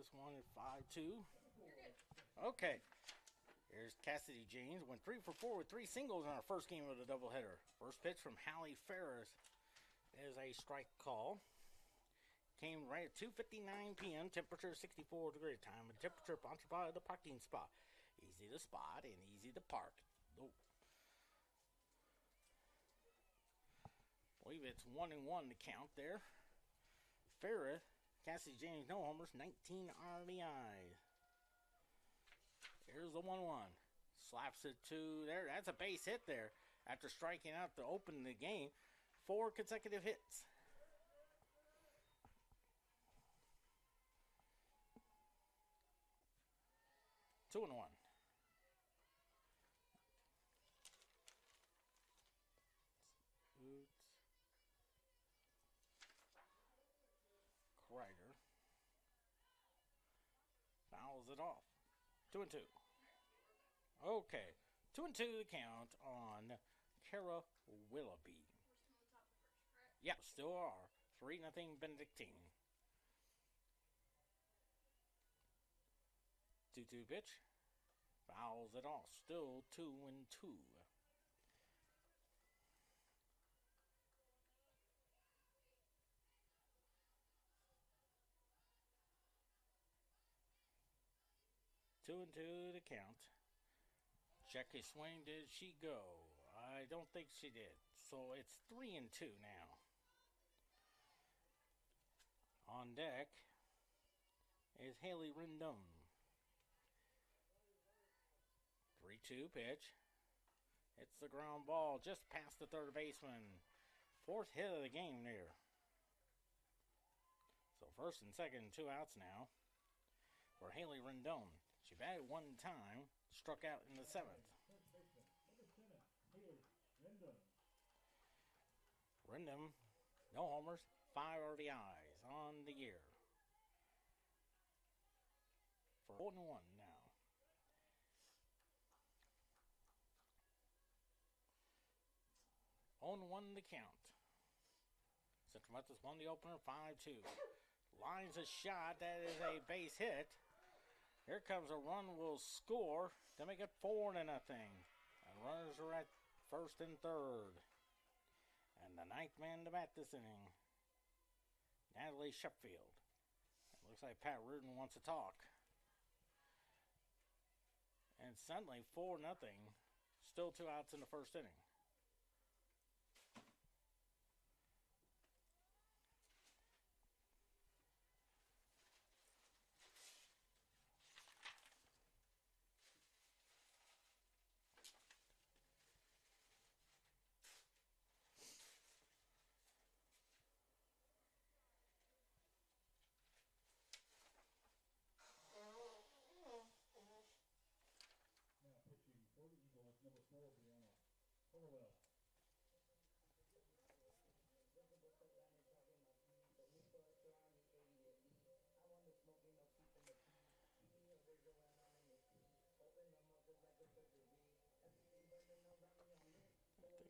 this one at 5-2. Okay. Here's Cassidy James. Went 3 for 4 with 3 singles in our first game of the doubleheader. First pitch from Hallie Ferris is a strike call. Came right at 2:59 p.m. Temperature 64 degrees. Time and temperature sponsored by the parking spot. Easy to spot and easy to park. Oh. I believe it's 1-1 to count there. Ferris, Cassidy James, no homers, 19 RBIs. Here's the 1-1. Slaps it to there. That's a base hit there after striking out to open the game. 4 consecutive hits. Two and 1. Kreider fouls it off. 2-2. Okay, 2-2 the count on Kara Willoughby. Yeah, still are. 3-0 Benedictine. 2-2 pitch. Fouls it off. Still 2-2. Two and two to count. Jackie swing, did she go? I don't think she did. So it's 3-2 now. On deck is Haley Rendon. 3-2 pitch. It's the ground ball just past the third baseman. 4th hit of the game there. So first and second, 2 outs now for Haley Rendon. She batted 1 time, struck out in the 7th. Rendon, no homers, 5 RBIs on the year. For 1-1 now. On 1 the count. Central Methodist won the opener 5-2. Lines a shot. That is a base hit. Here comes a run. Will score to make it 4-0. And runners are at first and third. And the 9th man to bat this inning, Natalie Sheffield. It looks like Pat Rudin wants to talk. And suddenly 4-0. Still 2 outs in the first inning. Very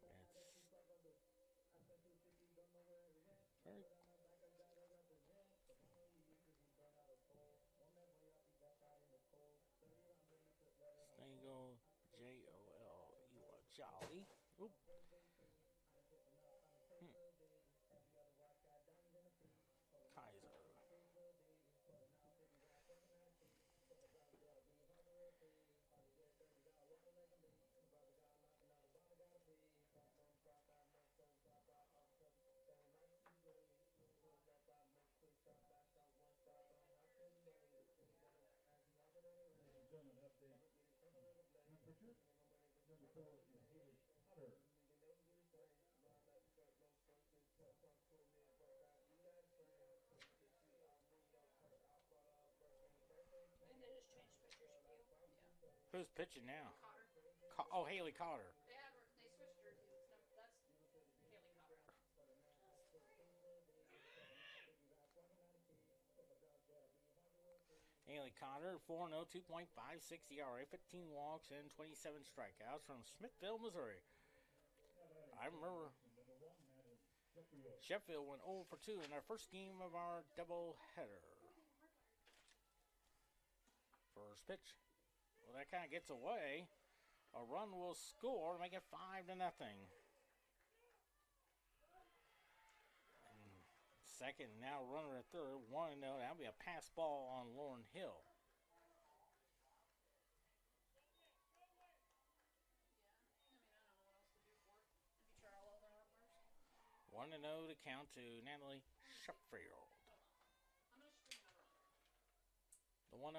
Stengel, Jol, Jolly. Oop. Kaiser. And they just changed pictures of you. Yeah. Who's pitching now? Cotter. Oh, Haley Cotter. They switched jerseys. No, that's Haley Cotter. Haley Cotter, 4-0, 2.56 ERA, 15 walks, and 27 strikeouts from Smithville, Missouri. I remember Sheffield went 0 for 2 in our first game of our doubleheader. First pitch. Well, that kind of gets away. A run will score to make it 5-0. Second, now runner at third, 1-0. That'll be a pass ball on Lauren Hill. Yeah, I mean, I don't know what else to do for it. If you try all other hardwares. 1-0 to count to Natalie Sheffield. I'm gonna string another one. The 1-0.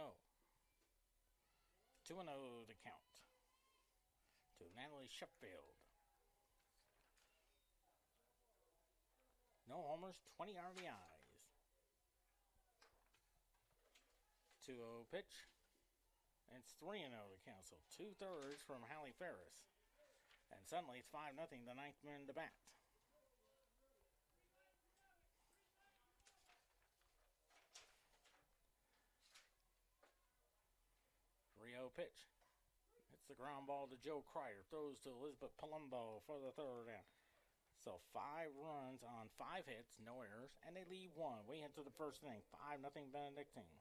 2-0 to count to Natalie Sheffield. No homers, 20 RBIs. 2-0 pitch. And it's 3-0 to count. So 2/3 from Hallie Ferris. And suddenly it's 5-0, the ninth man to bat. Pitch. It's the ground ball to Joe Cryer. Throws to Elizabeth Palumbo for the third down. So 5 runs on 5 hits, no errors, and they leave 1. We head to the first inning. 5-0 Benedictine.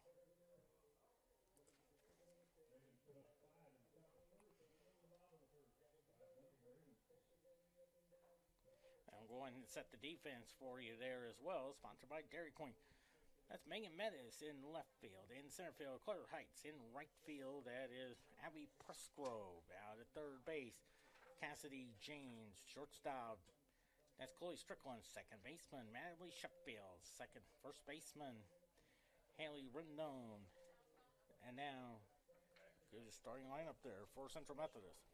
I'm going to set the defense for you there as well, sponsored by Dairy Queen. That's Megan Methodist in left field. In center field, Claire Heights. In right field, that is Abby Presgrove. Out at third base, Cassidy James. Shortstop, that's Chloe Strickland. Second baseman, Natalie Sheffield. First baseman, Haley Rendon. And now, good starting lineup there for Central Methodist.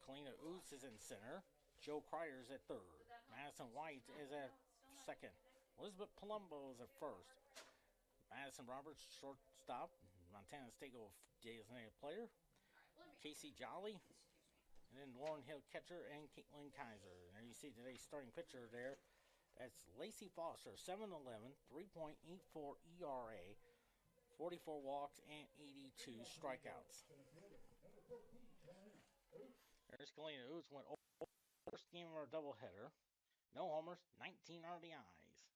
Kalina Oots is in center. Joe Cryer is at third. Madison White is at second. Elizabeth Palumbo is at first. Madison Roberts, shortstop. Montana State designated player. Casey Jolly. And then Lauren Hill, catcher, and Caitlin Kaiser. And you see today's starting pitcher there. That's Lacey Foster, 7'11", 3.84 ERA, 44 walks, and 82 strikeouts. There's Kalina Oots, went over first game of our doubleheader. No homers, 19 RBIs.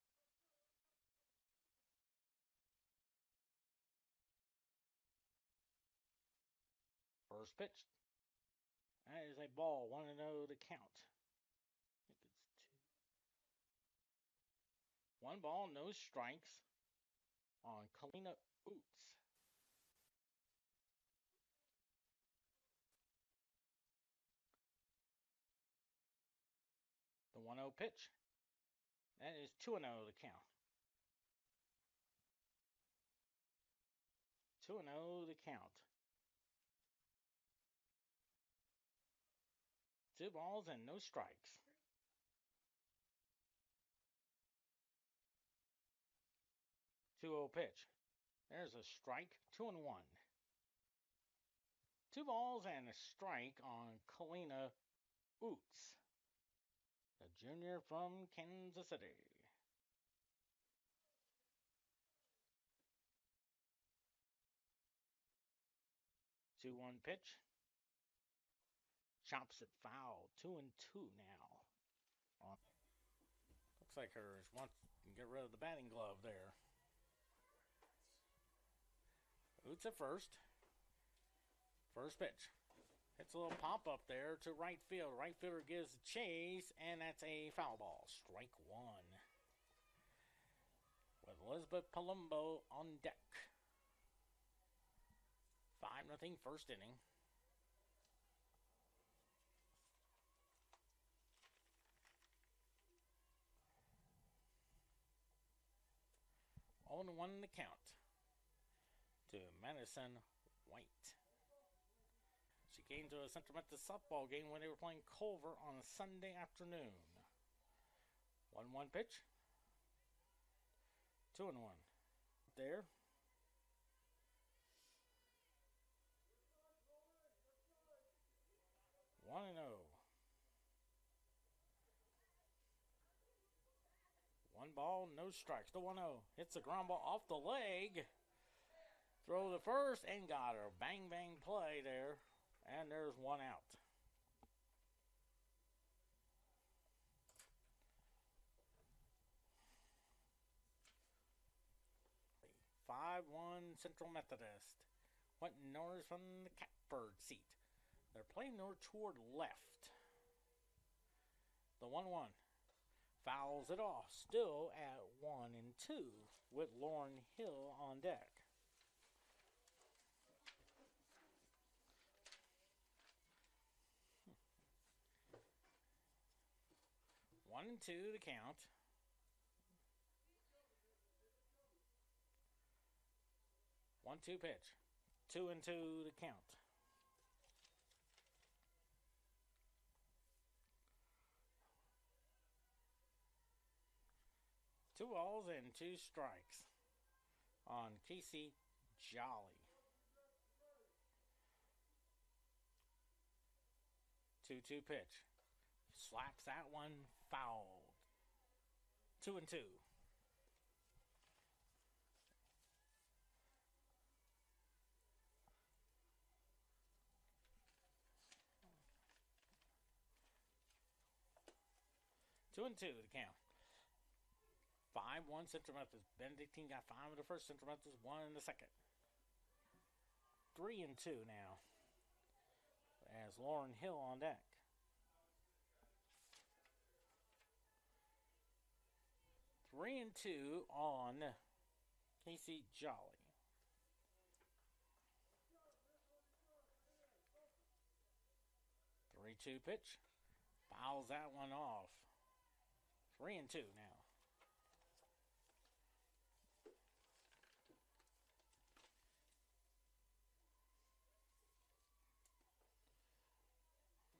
First pitch. That is a ball, 1-0 to count. I think it's 2. 1 ball, no strikes on Kalina Oots. The 1-0 pitch. That is 2-0 to count. 2-0 to count. 2 balls and no strikes. Two-0 pitch. There's a strike. 2-1. 2 balls and a strike on Kalina Oots, the junior from Kansas City. 2-1 pitch. Chops it foul. 2-2 now. Looks like hers wants to get rid of the batting glove there. Oots at first. First pitch. Hits a little pop up there to right field. Right fielder gives a chase, and that's a foul ball. Strike 1. With Elizabeth Palumbo on deck. 5-0 first inning. On 1 the count to Madison White. She came to a Central Methodist softball game when they were playing Culver on a Sunday afternoon. 1-1 pitch. 2-1. There. One and 0. 1 ball, no strikes. The 1-0 hits the ground ball off the leg. Throw the first and got her. Bang, bang play there. And there's 1 out. 5-1 Central Methodist. Quentin Norris from the Catbird seat. They're playing north toward left. The 1-1 fouls it off, still at 1-2 with Lauren Hill on deck. One and two to count. 1-2 pitch. 2-2 to count. Two balls and 2 strikes on Casey Jolly. 2-2 pitch. Slaps that one foul. 2-2. Two and two to count. 5-1 Central Methodist. Benedictine got 5 in the first. Central Methodist 1 in the second. 3-2 now. As Lauren Hill on deck. 3-2 on Casey Jolly. 3-2 pitch. Fouls that one off. 3-2 now.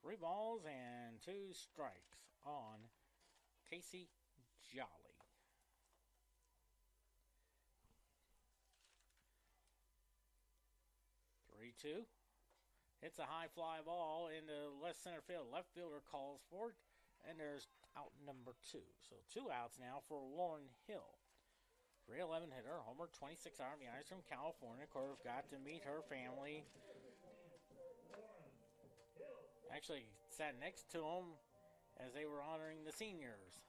Three balls and 2 strikes on Casey Jolly. 3-2. Hits a high fly ball into left center field. Left fielder calls for it, and there's out number 2. So 2 outs now for Lauren Hill. 311 hitter, homer, 26 RBIs from California. Of course, got to meet her family. Actually sat next to them as they were honoring the seniors.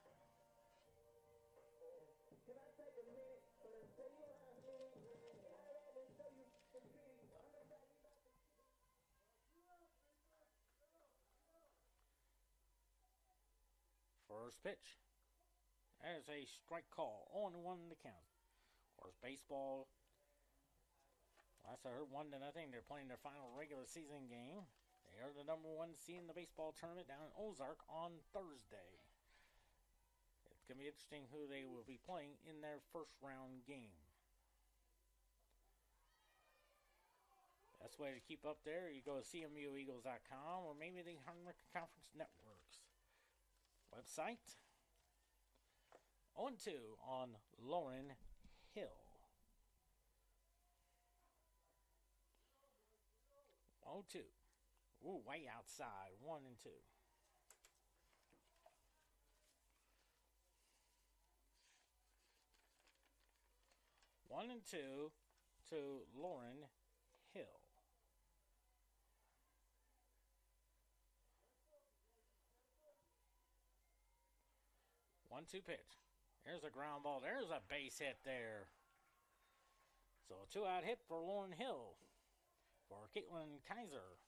First pitch. That is a strike call. 0-1 to count. Of course, baseball, last I heard, 1-0. They're playing their final regular season game. They are the number 1 seed in the baseball tournament down in Ozark on Thursday. It's going to be interesting who they will be playing in their first round game. Best way to keep up there, you go to cmueagles.com or maybe the American Conference Networks website. 0-2 on Lauren Hill. 0-2. Ooh, way outside. 1-2. One and two to Lauren Hill. One-two pitch. There's a ground ball. There's a base hit there. So a 2-out hit for Lauren Hill. For Caitlin Kaiser.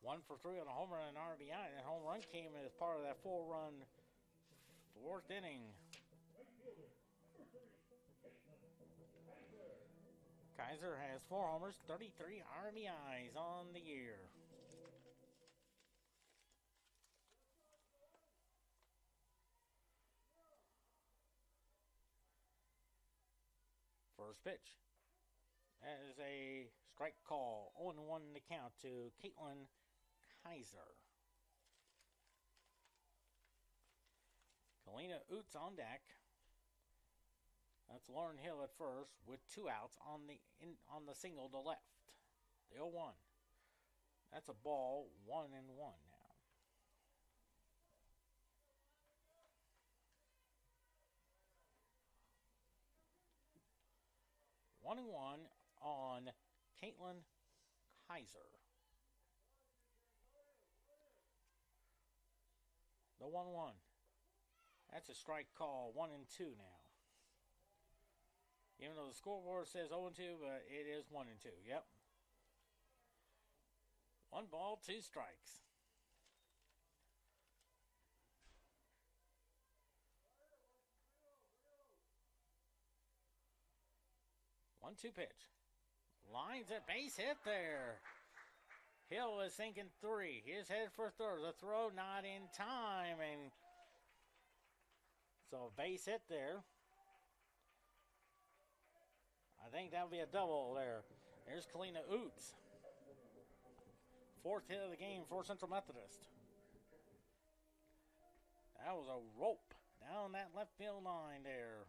1 for 3 on a home run and RBI. That home run came as part of that 4-run 4th inning. Kaiser has 4 homers, 33 RBIs on the year. First pitch. That is a strike call. 0-1 to count to Caitlin Kaiser. Kalina Oots on deck. That's Lauren Hill at first with 2 outs on the single to left. The 0-1. That's a ball. 1-1 now. 1-1 on Caitlin Kaiser. The 1-1. That's a strike call. 1-2 now. Even though the scoreboard says 0-2, but it is 1-2. Yep. 1 ball, 2 strikes. One-two pitch. Lines at base hit there. Hill is thinking 3. He's headed for third. The throw not in time, and so base hit there. I think that'll be a double there. There's Kalina Oots. 4th hit of the game for Central Methodist. That was a rope down that left field line there.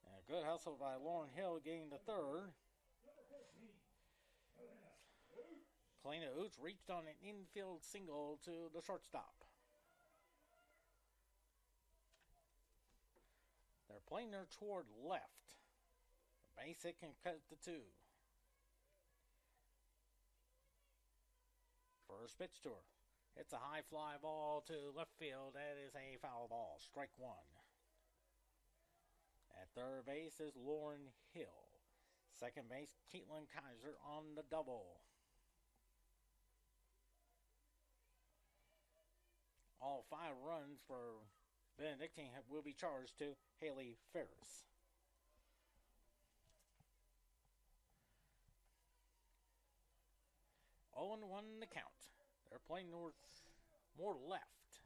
And a good hustle by Lauren Hill getting the third. Kalina Oots reached on an infield single to the shortstop. They're playing her toward left. The base hit can cut the 2. First pitch to her. It's a high fly ball to left field. That is a foul ball. Strike 1. At third base is Lauren Hill. Second base, Caitlin Kaiser on the double. All 5 runs for Benedictine will be charged to Haley Ferris. Oh, and 1 the count. They're playing more left.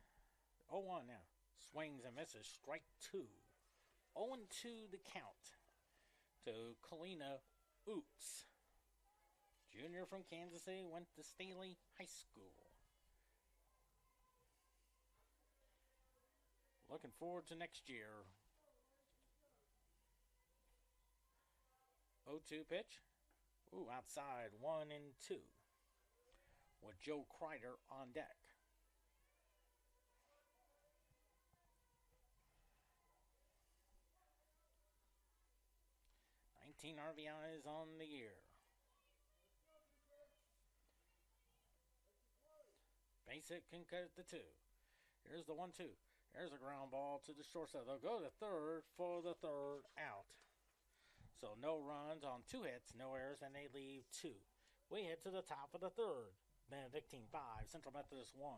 0-1 now. Swings and misses. Strike 2. 0-2 the count to Kalina Oots. Junior from Kansas City, went to Staley High School. Looking forward to next year. 0-2 pitch. Ooh, outside 1-2. With Joe Kreider on deck. RBIs on the year. Base hit can cut it to 2. Here's the 1-2. There's a ground ball to the shortstop. They'll go to third for the third out. So no runs on 2 hits, no errors, and they leave 2. We head to the top of the third. Benedictine 5, Central Methodist 1.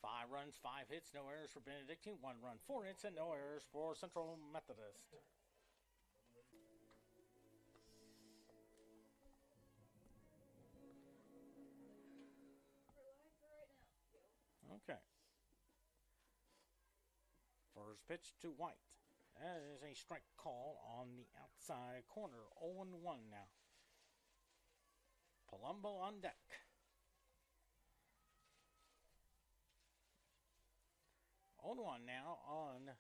Five runs, 5 hits, no errors for Benedictine. 1 run, 4 hits, and no errors for Central Methodist. Okay. First pitch to White. That is a strike call on the outside corner. 0-1 now. Palumbo on deck. 0-1 now on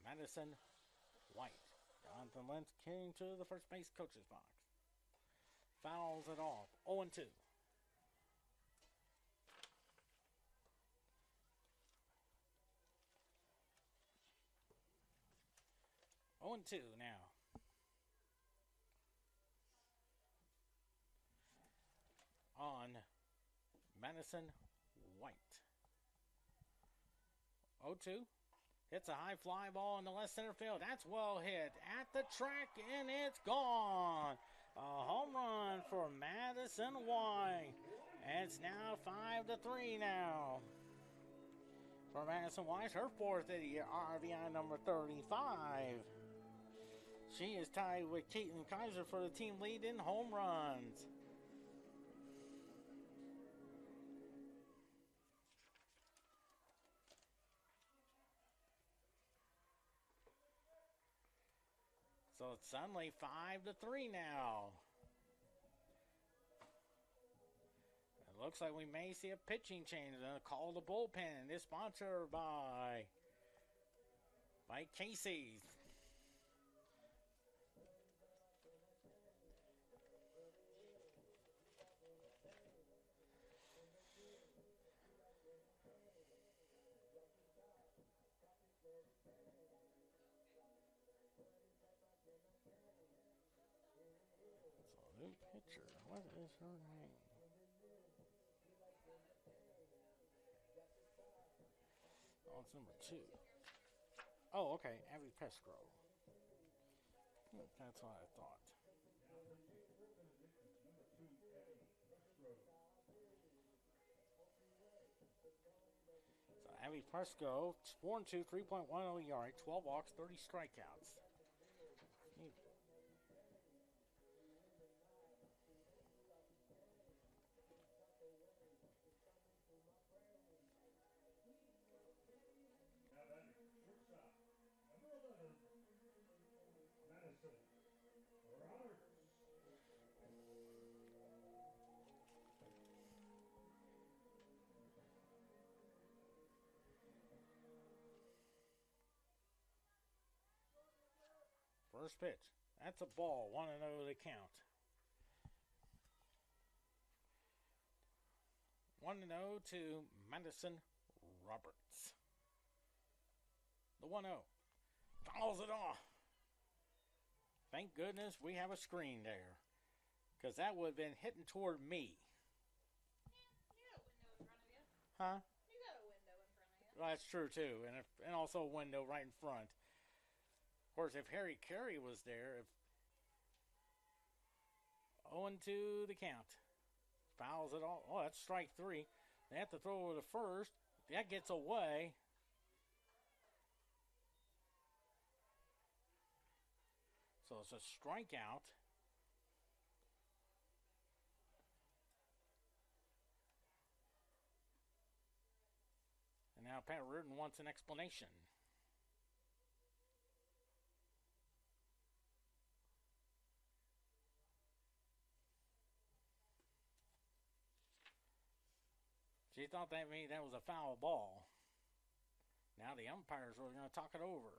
Madison White. Jonathan Lentz came to the first base coach's box. Fouls it off. 0-2. Oh, and 2 now. On Madison White. 0-2. Hits a high fly ball in the left center field. That's well hit at the track, and it's gone. A home run for Madison White. And it's now 5-3 now. For Madison Weiss, her fourth of the year, RBI number 35. She is tied with Caitlin Kaiser for the team lead in home runs. So it's suddenly 5-3 now. It looks like we may see a pitching change. Call the bullpen. This sponsored by Casey's. So new pitcher. What is her name? Oh, it's number 2. Oh, okay. Abby Pescro. That's what I thought. So Abby Pescro, 4-2, 3.10 ERA, 12 walks, 30 strikeouts. First pitch. That's a ball. 1-0 the count. 1-0 to Madison Roberts. The 1-0. Fouls it off. Thank goodness we have a screen there. Because that would have been hitting toward me. You got a window in front of you. Huh? You got a window in front of you. Well, that's true, too. And also a window right in front. Of course, if Harry Carey was there, 0-2 the count. Fouls it all. Oh, that's strike 3. They have to throw over the first. That gets away. So it's a strikeout. And now Pat Reardon wants an explanation. She thought that was a foul ball. Now the umpires are going to talk it over.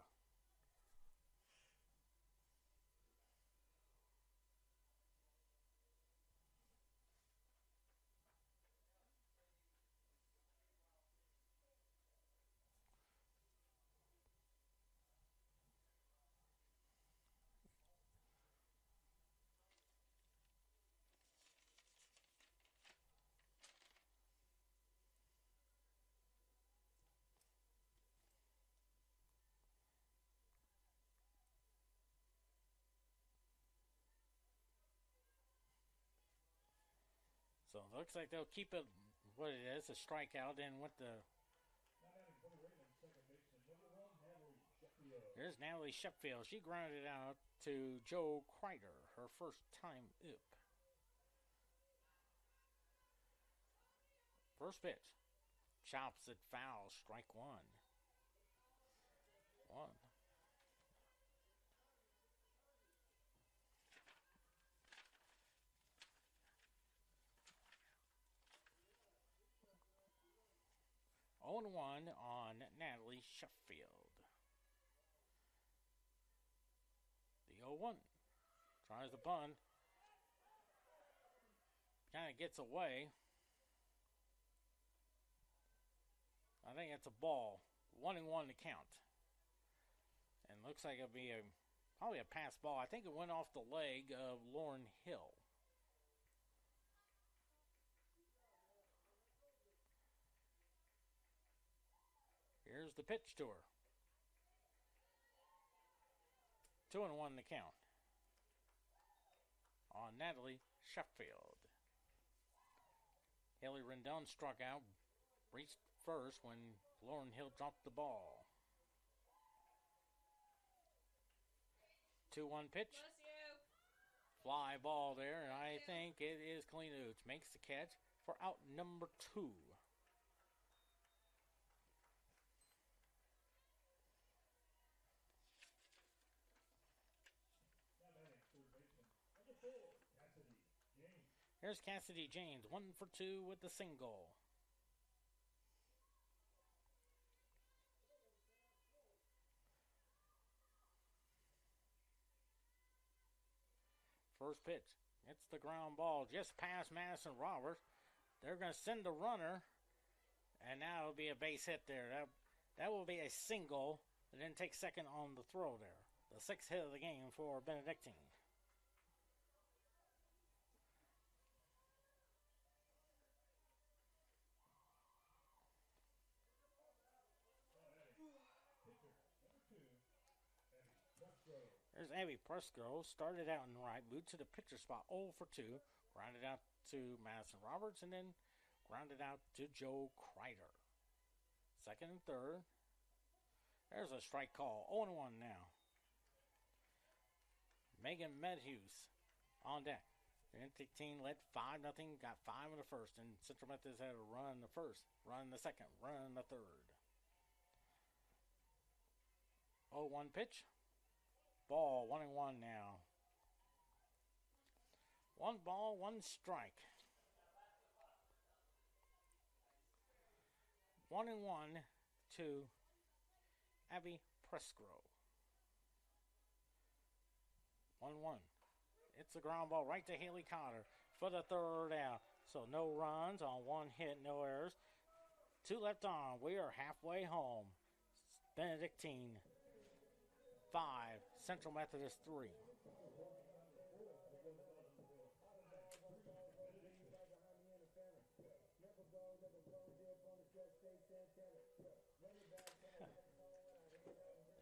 So it looks like they'll keep it what it is, a strikeout, and with the... There's Natalie Sheffield. She grounded out to Joe Kreider, her first time up. First pitch. Chops it foul, strike 1. 1. On 1 on Natalie Sheffield. The 0-1. Tries the bunt. Kind of gets away. I think it's a ball. 1-1 to count. And looks like it'll be probably a pass ball. I think it went off the leg of Lauren Hill. Here's the pitch to her. 2-1 the count on Natalie Sheffield. Haley Rendon struck out, reached first when Lauren Hill dropped the ball. 2-1 pitch. Bless you. Fly ball there, and I think it is Kalina makes the catch for out number 2. Here's Cassidy James, 1 for 2 with the single. First pitch. It's the ground ball just past Madison Roberts. They're going to send the runner, and now it'll be a base hit there. That will be a single, and then take second on the throw there. The 6th hit of the game for Benedictine. There's Abby Presco. Started out in the right, moved to the pitcher spot, 0 for 2. Grounded out to Madison Roberts, and then grounded out to Joe Kreider. Second and third. There's a strike call. 0-1 now. Megan Medhuse on deck. Benedictine led 5-0. Got 5 in the first, and Central Methodist had a run in the first, run in the second, run in the third. 0-1 pitch. Ball, 1-1 now. 1 ball, 1 strike. 1-1 to Abby Presco. 1-1. It's a ground ball right to Haley Cotter for the third out. So no runs on 1 hit, no errors. 2 left on. We are halfway home. Benedictine 5, Central Methodist 3.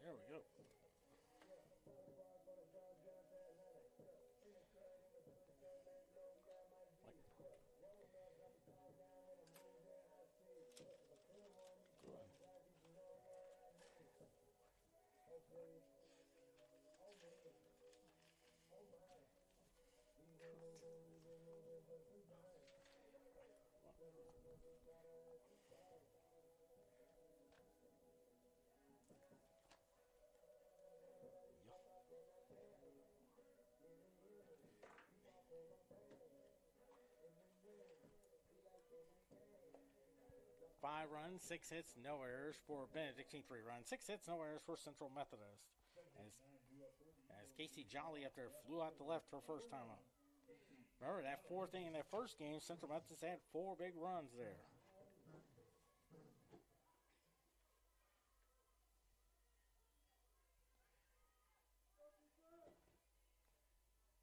There we go. Five runs, 6 hits, no errors for Benedictine. 3 runs, 6 hits, no errors for Central Methodist. As Casey Jolly up there flew out the left her first time up. Remember that 4th inning in that first game, Central Methodist had 4 big runs there.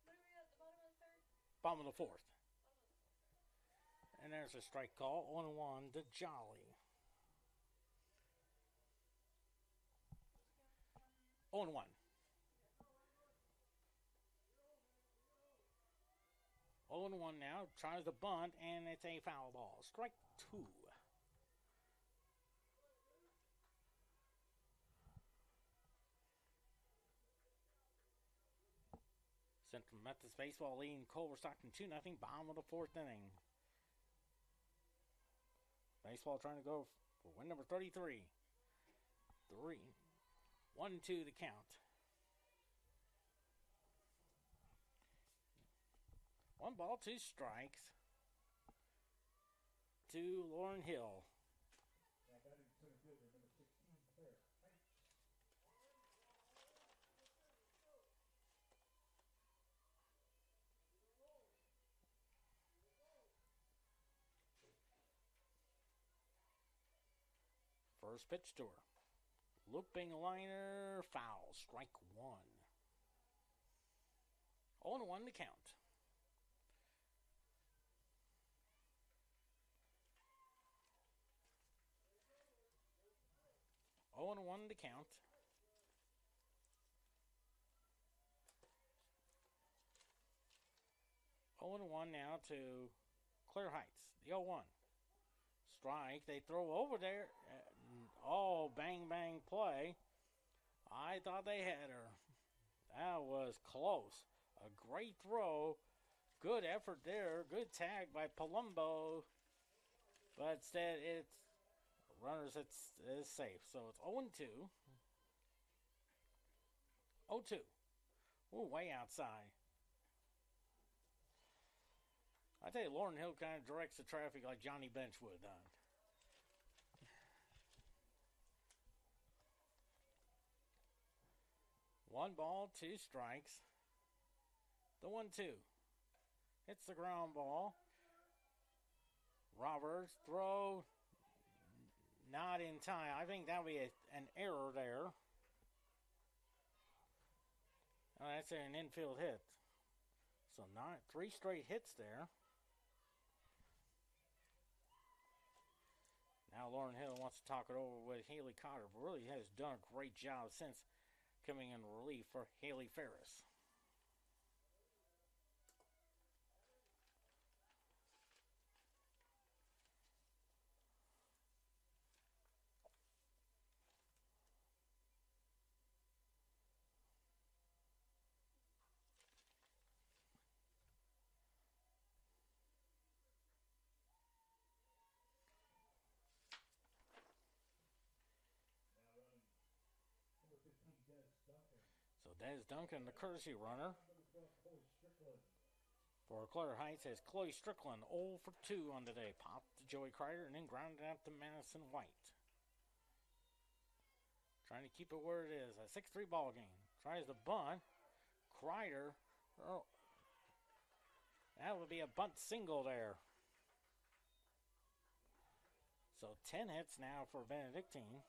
What are we at the bottom of the third? Bottom of the 4th. And there's a strike call, 1-1 to Jolly. 0-1. 0-1 now, tries the bunt, and it's a foul ball. Strike 2. Central Methodist baseball leading Culver Stockton 2-0, bottom of the 4th inning. Baseball trying to go for win number 33. 1-2 the count. 1 ball, 2 strikes to Lauren Hill. First pitch to her. Looping liner, foul, strike 1. 0-1 to count. 0-1 to count. 0-1 now to Clear Heights, the 0-1. Strike, they throw over there. Oh, bang, bang play. I thought they had her. That was close. A great throw. Good effort there. Good tag by Palumbo. But instead, it's runners. It's safe. So it's 0-2. 0-2. Ooh, way outside. I tell you, Lauren Hill kind of directs the traffic like Johnny Bench would have done. One ball, two strikes. The 1-2. Hits the ground ball. Roberts throw. Not in time. I think that would be an error there. Oh, that's an infield hit. So three straight hits there. Now Lauren Hill wants to talk it over with Haley Cotter, but really has done a great job since coming in relief for Haley Ferris. So Des Duncan, the courtesy runner for Clare Heights, has Chloe Strickland 0 for 2 on today. Popped to Joey Kreider and then grounded out to Madison White. Trying to keep it where it is. A 6-3 ball game. Tries to bunt. Kreider. Oh, that would be a bunt single there. So 10 hits now for Benedictine.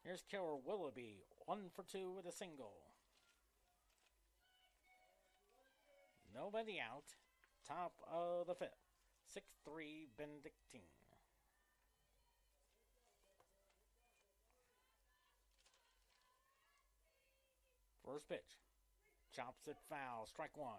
Here's Killer Willoughby, 1 for 2 with a single. Nobody out. Top of the 5th. 6-3 Benedictine. First pitch. Chops it foul. Strike 1.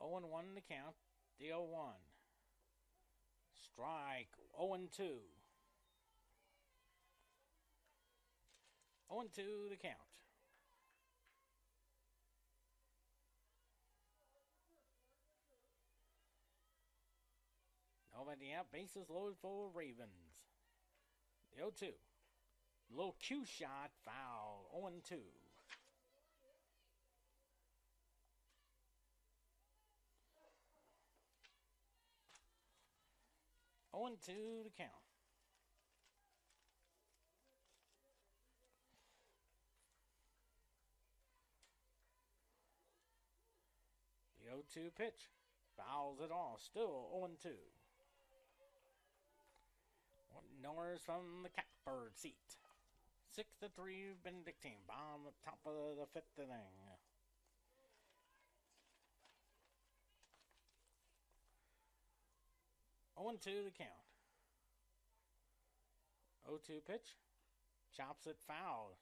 Oh and 1 to count. The 0-1. Strike. 0-2. 0-2 the count. Nobody out. Bases loaded for Ravens. The 0-2. Little Q shot. Foul. 0-2. 0-2 to count. The 0-2 pitch. Fouls it off. Still 0-2. Norris from the catbird seat. 6-3 Benedictine. Bomb at top of the 5th inning. Oh and 2 the count. 0-2 pitch. Chops it foul.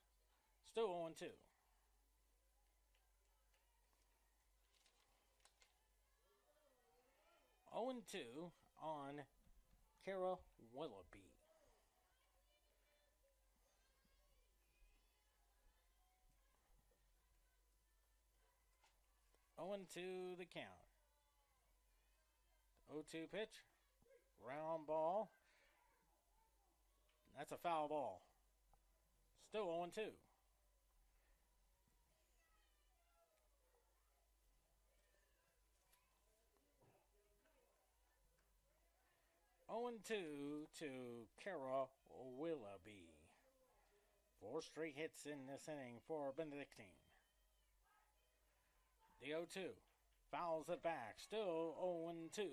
Still 0-2. 0-2 on Kara Willoughby. Oh and 2 the count. 0-2 pitch. Round ball. That's a foul ball. Still 0-2. 0-2 to Kara Willoughby. 4 straight hits in this inning for Benedictine. The 0-2 fouls it back. Still 0-2.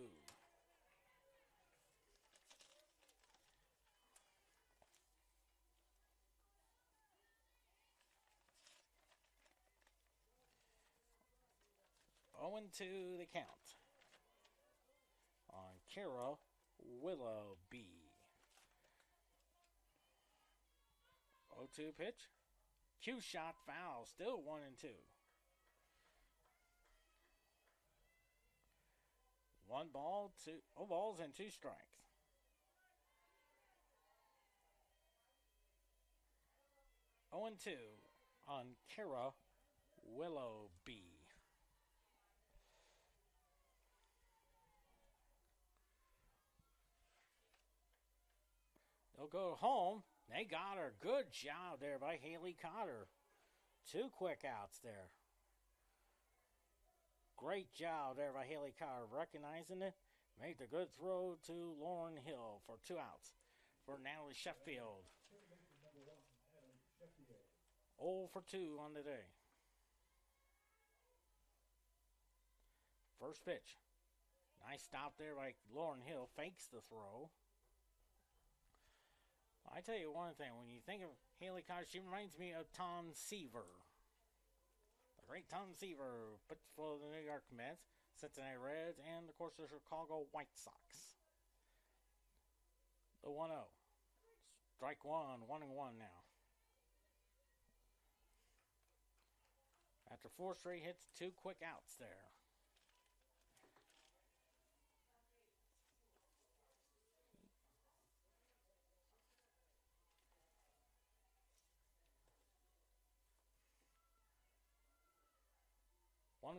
Oh and 2 the count on Kara Willoughby. 0-2 pitch. Cue shot foul. Still 1-2. 1 ball, 2 balls, and 2 strikes. Oh and 2 on Kara Willoughby. They'll go home. They got her. Good job there by Haley Cotter. 2 quick outs there. Great job there by Haley Cotter, recognizing it. Made the good throw to Lauren Hill for 2 outs for Natalie Sheffield. 0 for 2 on the day. First pitch. Nice stop there by Lauren Hill. Fakes the throw. I tell you one thing. When you think of Haley Cotter, she reminds me of Tom Seaver. The great Tom Seaver, pitched for the New York Mets, Cincinnati Reds, and of course the Chicago White Sox. The 1-0. Strike 1, 1-1 now. After 4 straight hits, 2 quick outs there.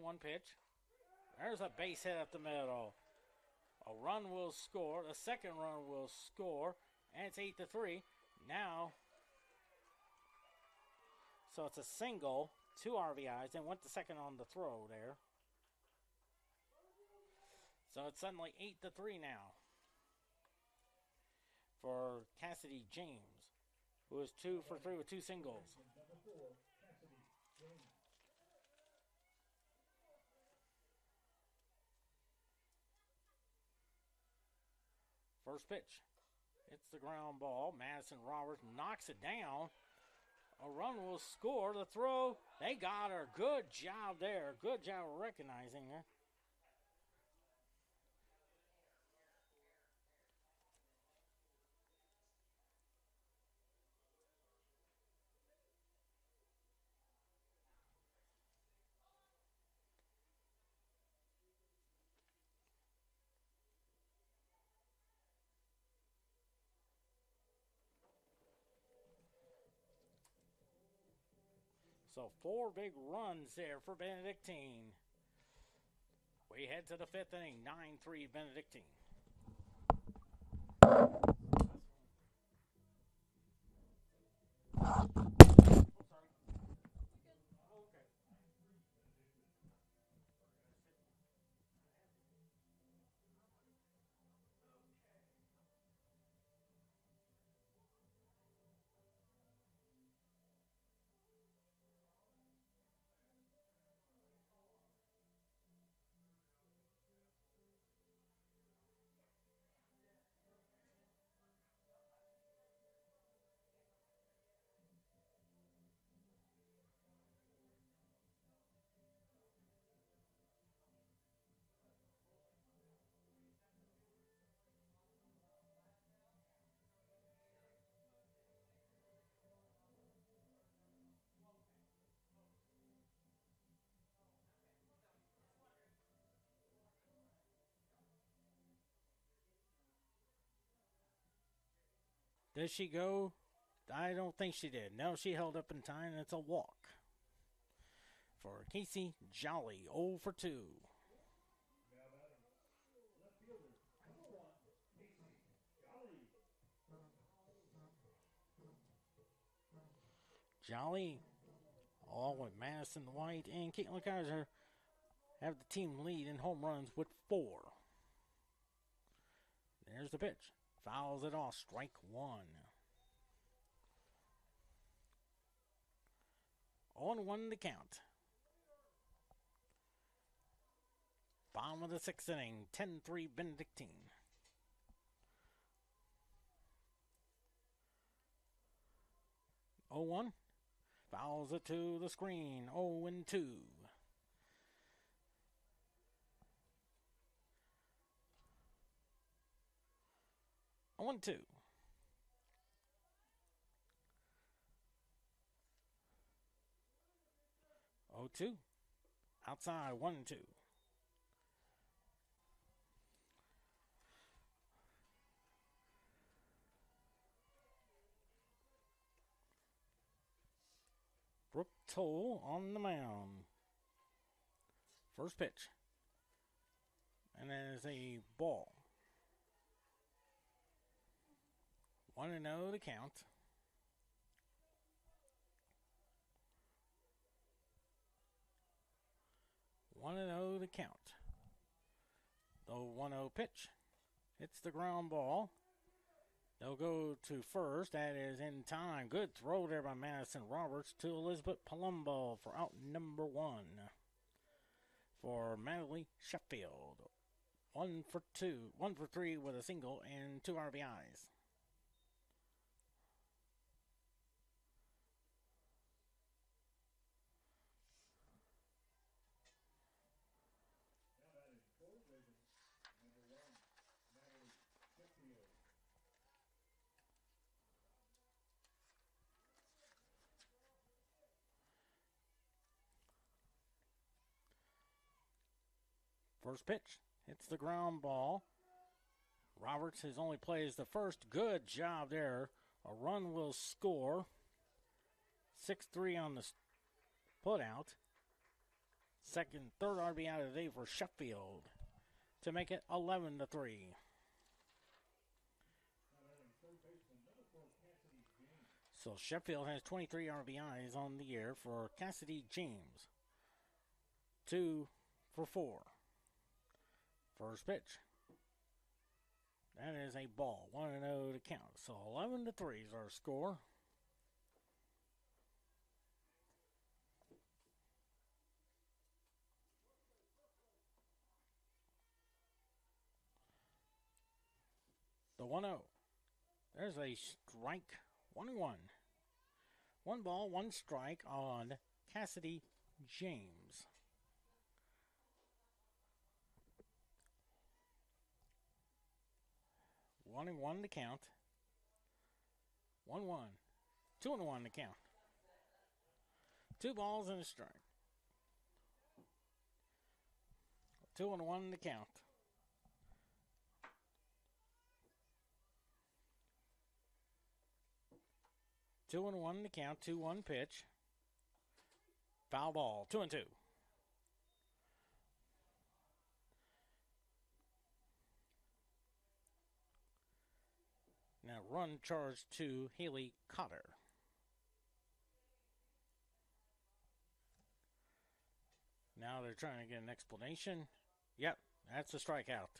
One pitch. There's a base hit up the middle. A run will score. The second run will score. And it's 8-3. Now, so it's a single, 2 RBIs, and went the second on the throw there. So it's suddenly 8-3 now for Cassidy James, who is 2 for 3 with 2 singles. First pitch. It's the ground ball. Madison Roberts knocks it down. A run will score. The throw. They got her. Good job there. Good job recognizing her. So 4 big runs there for Benedictine. We head to the 5th inning, 9-3 Benedictine. Does she go? I don't think she did. No, she held up in time, and it's a walk for Casey Jolly, 0 for 2. Jolly, all with Madison White and Caitlin Kaiser, have the team lead in home runs with 4. There's the pitch. Fouls it off. Strike 1. 0-1 to count. Bottom of the 6th inning. 10-3 Benedictine. Oh, 1. Fouls it to the screen. 0-2. 1-2. 0-2. Outside 1-2. Brooke Toll on the mound. First pitch. And that is a ball. 1-0 to count. One and 0 to count. The 1-0 pitch. Hits the ground ball. They'll go to first. That is in time. Good throw there by Madison Roberts to Elizabeth Palumbo for out number 1. For Madeline Sheffield. 1 for 3 with a single and 2 RBIs. First pitch hits the ground ball. Roberts has only plays the first. Good job there. A run will score. 6-3 on the putout. Third RBI of the day for Sheffield to make it 11-3. So Sheffield has 23 RBIs on the year for Cassidy James. 2 for 4. First pitch. That is a ball. 1-0 to count. So 11-3 is our score. The 1-0. There's a strike. 1-1. 1 ball, 1 strike on Cassidy James. 1-1 to count. 1-1. 2-1 to count. 2 balls and a strike. 2-1 to count. 2-1 to count. 2-1 pitch. Foul ball. 2-2. Now run charge to Haley Cotter. Now they're trying to get an explanation. Yep, that's a strikeout.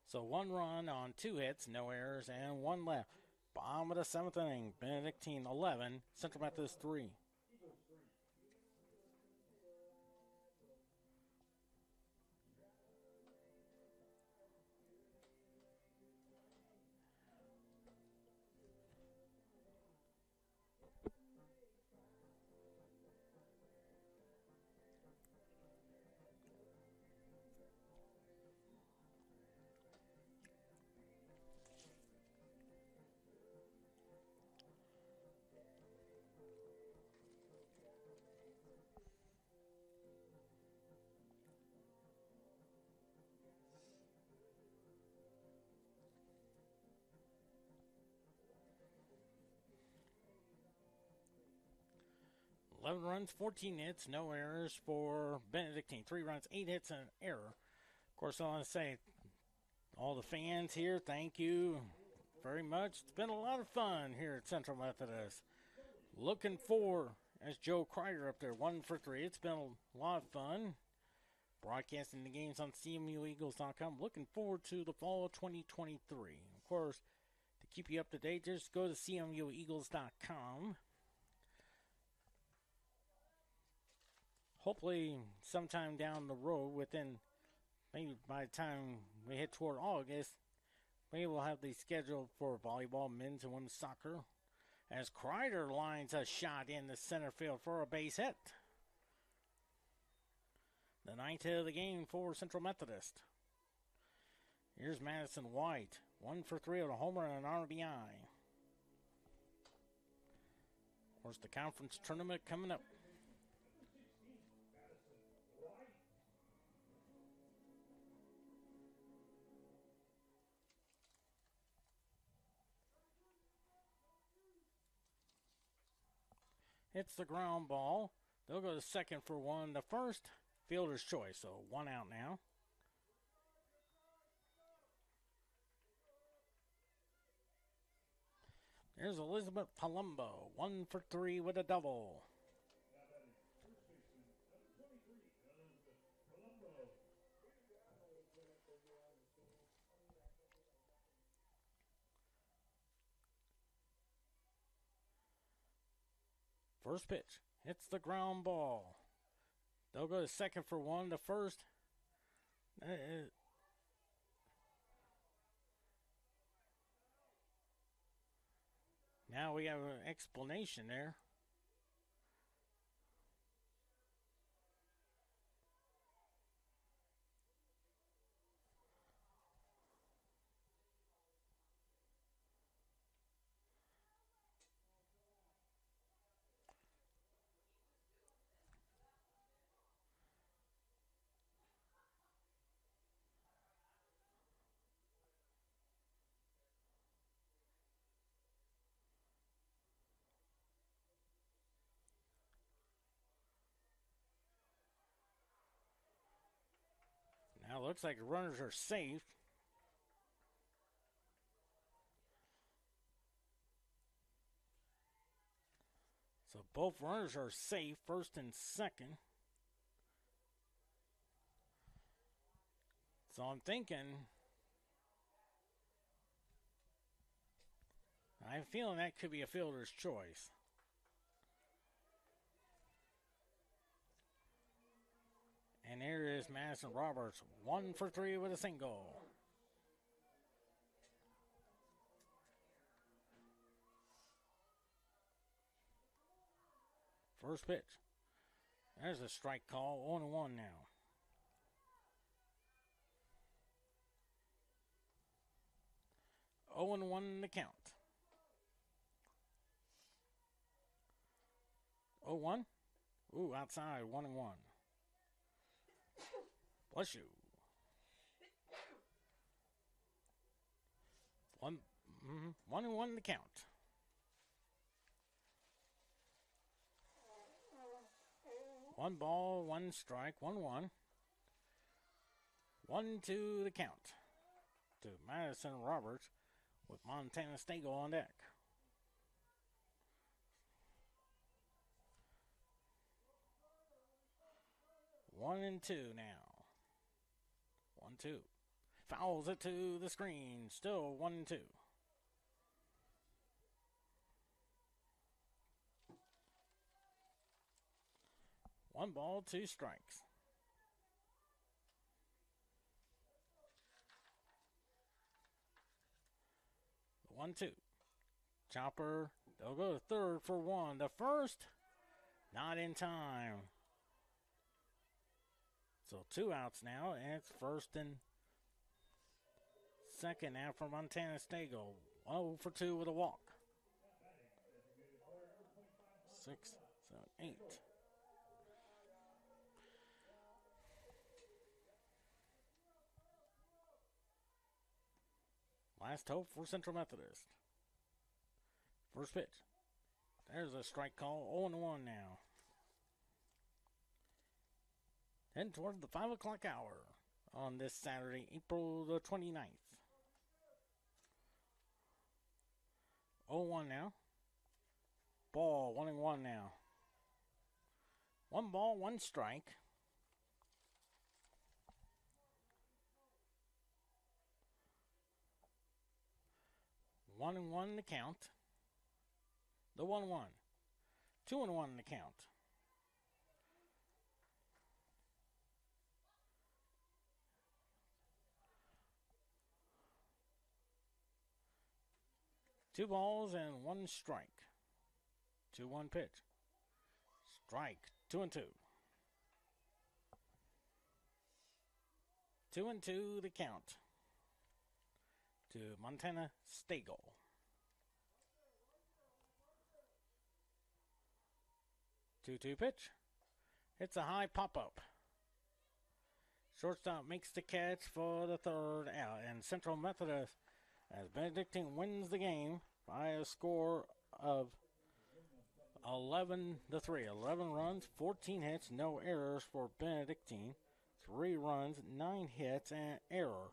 So 1 run on 2 hits, no errors, and 1 left. Bottom of the 7th inning, Benedictine 11, Central Methodist 3. 11 runs, 14 hits, no errors for Benedictine. 3 runs, 8 hits, and an error. Of course, I want to say, all the fans here, thank you very much. It's been a lot of fun here at Central Methodist. Looking forward, as Joe Kreider up there, 1 for 3. It's been a lot of fun. Broadcasting the games on CMUEagles.com. Looking forward to the fall of 2023. Of course, to keep you up to date, just go to CMUEagles.com. Hopefully, sometime down the road, within maybe by the time we hit toward August, maybe we'll have the schedule for volleyball, men's and women's soccer. As Kreider lines a shot in the center field for a base hit. The 9th hit of the game for Central Methodist. Here's Madison White. 1 for 3 on a homer and an RBI. Of course, the conference tournament coming up. Hits the ground ball. They'll go to second for 1. The first, fielder's choice, so 1 out now. There's Elizabeth Palumbo, 1 for 3 with a double. First pitch, hits the ground ball. They'll go to second for 1. The first, now we have an explanation there. Now it looks like the runners are safe. So both runners are safe, first and second. So I'm feeling that could be a fielder's choice. And here is Madison Roberts, 1 for 3 with a single. First pitch. There's a strike call, 0-1 now. 0-1 the count. 0-1. Ooh, outside, 1-1. Bless you. 1-1 the count. One ball, 1 strike, 1-1. 1-2 the count to Madison Roberts with Montana Stagel on deck. One and two now. 1-2. Fouls it to the screen. Still 1-2. One ball, 2 strikes. The 1-2. Chopper. They'll go to third for 1. The first, not in time. So 2 outs now, and it's first and second now for Montana Stagel. 0 for 2 with a walk. 6, 7, 8. Last hope for Central Methodist. First pitch. There's a strike call, 0-1 now. Heading toward the 5 o'clock hour on this Saturday, April the 29th. 0-1 now. Ball, 1-1 now. 1 ball, 1 strike. One and 1 the count. The 1-1. 2-1 the count. Two balls and 1 strike. 2-1 pitch. Strike. 2-2. 2-2 the count. to Montana Stagel. Two-two pitch. It's a high pop-up. Shortstop makes the catch for the third out. And Central Methodist, as Benedictine wins the game by a score of 11-3. 11 runs, 14 hits, no errors for Benedictine. 3 runs, 9 hits, and error.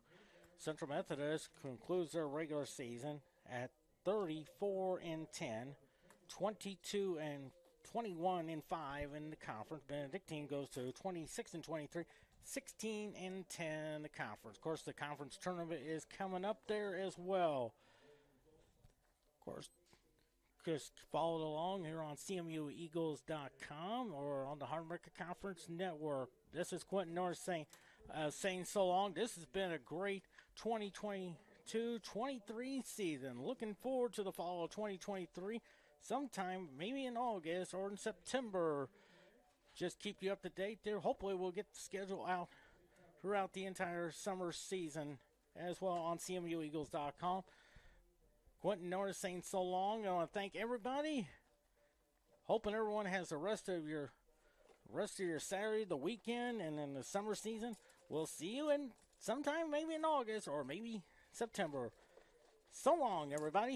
Central Methodist concludes their regular season at 34-10, 22-21-5 in the conference. Benedictine goes to 26-23, 16-10 in the conference. Of course, the conference tournament is coming up there as well. Of course, just follow along here on CMUEagles.com or on the Hard America Conference Network. This is Quentin Norris saying so long. This has been a great 2022-23 season. Looking forward to the fall of 2023 sometime maybe in August or in September. Just keep you up to date there. Hopefully we'll get the schedule out throughout the entire summer season as well on CMUEagles.com. Quentin Norris saying so long. I want to thank everybody. Hoping everyone has the rest of your Saturday, the weekend, and then the summer season. We'll see you in sometime maybe in August or maybe September. So long, everybody.